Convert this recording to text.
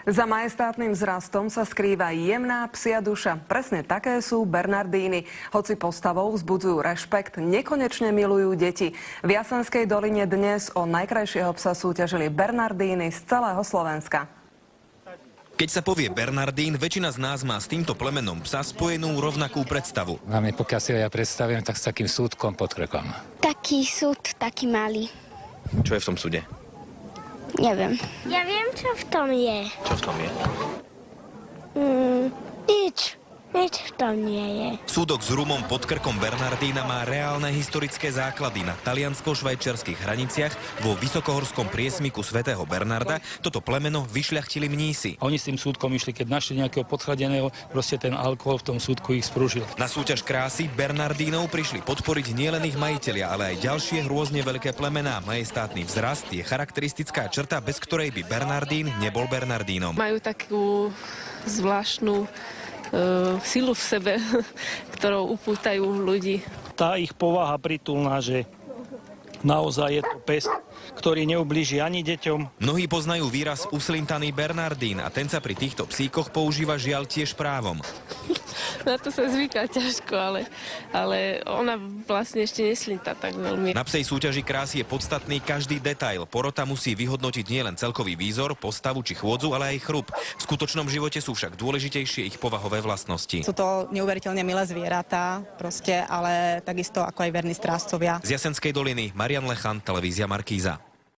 Za majestátnym vzrastom sa skrýva jemná psia duša. Presne také sú bernardíny. Hoci postavou vzbudzujú rešpekt, nekonečne milujú deti. V Jasenskej doline dnes o najkrajšieho psa súťažili bernardíny z celého Slovenska. Keď sa povie bernardín, väčšina z nás má s týmto plemenom psa spojenú rovnakú predstavu. Máme, pokiaľ si ho ja predstavím, tak s takým súdkom pod krkom. Taký súd, taký malý. Čo je v tom súde? Neviem. Ja viem, čo v tom je. Čo v tom je? Nič v tom nie je. Súdok s rumom pod krkom bernardína má reálne historické základy na taliansko-švajčiarskych hraniciach vo vysokohorskom priesmiku svätého Bernarda. Toto plemeno vyšľachtili mnísi. Oni s tým súdkom išli, keď našli nejakého podchladeného, proste ten alkohol v tom súdku ich sprúžil. Na súťaž krásy bernardínov prišli podporiť nielen ich majitelia, ale aj ďalšie rôzne veľké plemená. Majestátny vzrast je charakteristická črta, bez ktorej by bernardín nebol bernardínom. Majú takú zvláštnu silu v sebe, ktorou upútajú ľudí. Tá ich povaha pritulná, že naozaj je to pes, ktorý neublíži ani deťom. Mnohí poznajú výraz uslintaný bernardín a ten sa pri týchto psíkoch používa žiaľ tiež právom. Na to sa zvyká ťažko, ale ona vlastne ešte neslintá tak veľmi. Na psej súťaži krásy je podstatný každý detail. Porota musí vyhodnotiť nielen celkový výzor, postavu či chôdzu, ale aj chrup. V skutočnom živote sú však dôležitejšie ich povahové vlastnosti. Sú to neuveriteľne milé zvieratá, ale takisto ako aj verní strážcovia. Z Jasenskej doliny Marian Lechan, televízia Markíza.